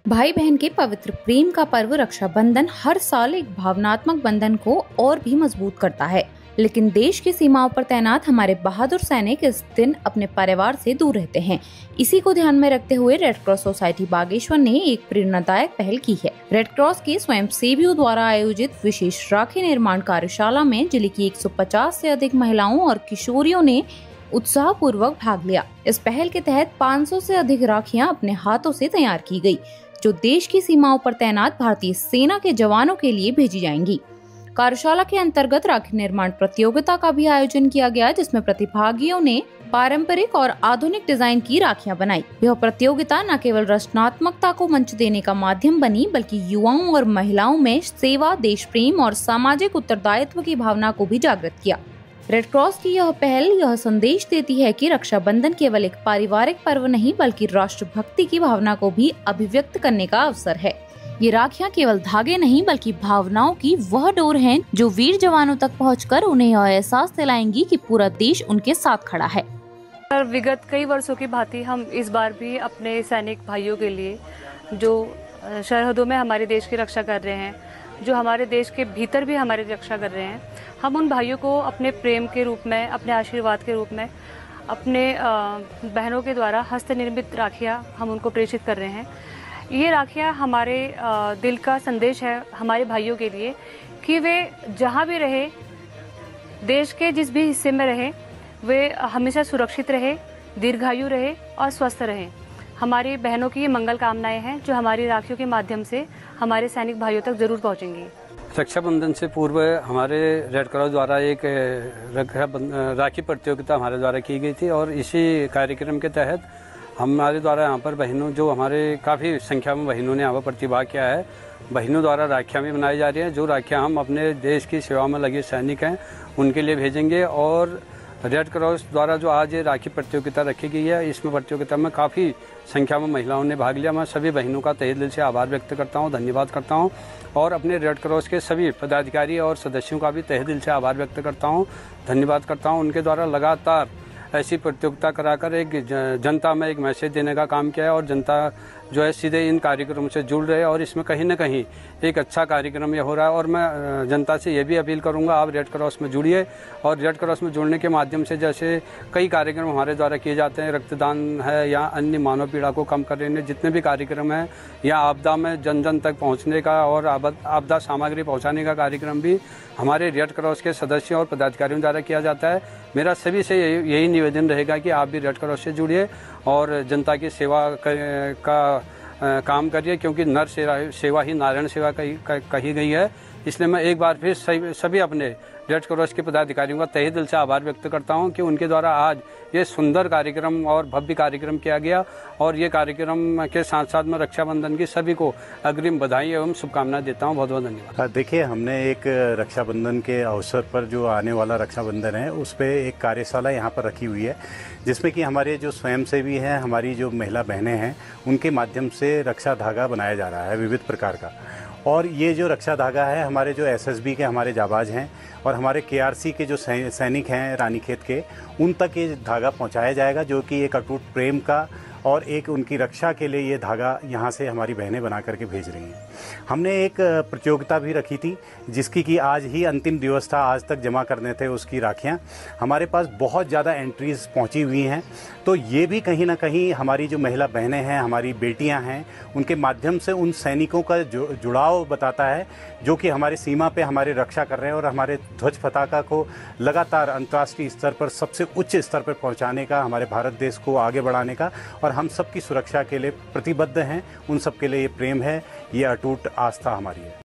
भाई बहन के पवित्र प्रेम का पर्व रक्षाबंधन हर साल एक भावनात्मक बंधन को और भी मजबूत करता है। लेकिन देश की सीमाओं पर तैनात हमारे बहादुर सैनिक इस दिन अपने परिवार से दूर रहते हैं। इसी को ध्यान में रखते हुए रेड क्रॉस सोसाइटी बागेश्वर ने एक प्रेरणादायक पहल की है। रेड क्रॉस के स्वयंसेवियों द्वारा आयोजित विशेष राखी निर्माण कार्यशाला में जिले की 150 से अधिक महिलाओं और किशोरियों ने उत्साह पूर्वक भाग लिया। इस पहल के तहत 500 से अधिक राखियां अपने हाथों से तैयार की गई, जो देश की सीमाओं पर तैनात भारतीय सेना के जवानों के लिए भेजी जाएंगी। कार्यशाला के अंतर्गत राखी निर्माण प्रतियोगिता का भी आयोजन किया गया, जिसमें प्रतिभागियों ने पारंपरिक और आधुनिक डिजाइन की राखियां बनाई। यह प्रतियोगिता न केवल रचनात्मकता को मंच देने का माध्यम बनी, बल्कि युवाओं और महिलाओं में सेवा, देश प्रेम और सामाजिक उत्तरदायित्व की भावना को भी जागृत किया। रेड क्रॉस की यह पहल यह संदेश देती है कि रक्षाबंधन केवल एक पारिवारिक पर्व नहीं, बल्कि राष्ट्रभक्ति की भावना को भी अभिव्यक्त करने का अवसर है। ये राखियां केवल धागे नहीं, बल्कि भावनाओं की वह डोर हैं, जो वीर जवानों तक पहुंचकर उन्हें यह एहसास दिलाएंगी कि पूरा देश उनके साथ खड़ा है। विगत कई वर्षों की भांति हम इस बार भी अपने सैनिक भाइयों के लिए, जो सरहदों में हमारे देश की रक्षा कर रहे हैं, जो हमारे देश के भीतर भी हमारी रक्षा कर रहे हैं, हम उन भाइयों को अपने प्रेम के रूप में, अपने आशीर्वाद के रूप में, अपने बहनों के द्वारा हस्त निर्मित राखियाँ हम उनको प्रेषित कर रहे हैं। ये राखियाँ हमारे दिल का संदेश है हमारे भाइयों के लिए कि वे जहाँ भी रहे, देश के जिस भी हिस्से में रहे, वे हमेशा सुरक्षित रहे, दीर्घायु रहे और स्वस्थ रहे। हमारी बहनों की ये मंगल कामनाएं हैं, जो हमारी राखियों के माध्यम से हमारे सैनिक भाइयों तक जरूर पहुंचेंगी। रक्षाबंधन से पूर्व हमारे रेड क्रॉस द्वारा एक राखी प्रतियोगिता हमारे द्वारा की गई थी, और इसी कार्यक्रम के तहत हमारे द्वारा यहाँ पर बहनों, जो हमारे काफ़ी संख्या में बहनों ने यहाँ पर प्रतिभाग किया है, बहनों द्वारा राखियाँ भी बनाई जा रही हैं। जो राखियाँ हम अपने देश की सेवा में लगे सैनिक हैं उनके लिए भेजेंगे। और रेड क्रॉस द्वारा जो आज ये राखी प्रतियोगिता रखी गई है, इसमें प्रतियोगिता में काफ़ी संख्या में महिलाओं ने भाग लिया। मैं सभी बहनों का तहे दिल से आभार व्यक्त करता हूँ, धन्यवाद करता हूँ, और अपने रेड क्रॉस के सभी पदाधिकारी और सदस्यों का भी तहे दिल से आभार व्यक्त करता हूँ, धन्यवाद करता हूँ। उनके द्वारा लगातार ऐसी प्रतियोगिता कराकर एक जनता में एक मैसेज देने का काम किया है, और जनता जो है सीधे इन कार्यक्रमों से जुड़ रहे हैं, और इसमें कहीं न कहीं एक अच्छा कार्यक्रम ये हो रहा है। और मैं जनता से ये भी अपील करूंगा, आप रेड क्रॉस में जुड़िए, और रेड क्रॉस में जुड़ने के माध्यम से जैसे कई कार्यक्रम हमारे द्वारा किए जाते हैं, रक्तदान है या अन्य मानव पीड़ा को कम करने, जितने भी कार्यक्रम हैं, या आपदा में जन जन तक पहुँचने का और आपदा सामग्री पहुँचाने का कार्यक्रम भी हमारे रेड क्रॉस के सदस्यों और पदाधिकारियों द्वारा किया जाता है। मेरा सभी से यही निवेदन रहेगा कि आप भी रेड क्रॉस से जुड़िए और जनता की सेवा का काम करिए, क्योंकि नर सेवा ही नारायण सेवा कही गई है। इसलिए मैं एक बार फिर सभी अपने रेड क्रॉस के पदाधिकारियों का तहे दिल से आभार व्यक्त करता हूं कि उनके द्वारा आज ये सुंदर कार्यक्रम और भव्य कार्यक्रम किया गया, और ये कार्यक्रम के साथ साथ मैं रक्षाबंधन की सभी को अग्रिम बधाई एवं शुभकामनाएं देता हूं। बहुत बहुत धन्यवाद। देखिए, हमने एक रक्षाबंधन के अवसर पर, जो आने वाला रक्षाबंधन है, उस पर एक कार्यशाला यहाँ पर रखी हुई है, जिसमें कि हमारे जो स्वयंसेवी हैं, हमारी जो महिला बहनें हैं, उनके माध्यम से रक्षा धागा बनाया जा रहा है विविध प्रकार का। और ये जो रक्षा धागा है, हमारे जो एसएसबी के हमारे जाबाज हैं और हमारे केआरसी के जो सैनिक हैं रानीखेत के, उन तक ये धागा पहुंचाया जाएगा, जो कि एक अटूट प्रेम का और एक उनकी रक्षा के लिए ये धागा यहाँ से हमारी बहनें बना करके भेज रही हैं। हमने एक प्रतियोगिता भी रखी थी, जिसकी कि आज ही अंतिम दिवस था, आज तक जमा करने थे उसकी राखियाँ। हमारे पास बहुत ज़्यादा एंट्रीज पहुँची हुई हैं, तो ये भी कहीं ना कहीं हमारी जो महिला बहनें हैं, हमारी बेटियां हैं, उनके माध्यम से उन सैनिकों का जुड़ाव बताता है, जो कि हमारी सीमा पे हमारी रक्षा कर रहे हैं, और हमारे ध्वज पताका को लगातार अंतर्राष्ट्रीय स्तर पर सबसे उच्च स्तर पर पहुंचाने का, हमारे भारत देश को आगे बढ़ाने का, और हम सबकी सुरक्षा के लिए प्रतिबद्ध हैं। उन सब के लिए ये प्रेम है, ये अटूट आस्था हमारी है।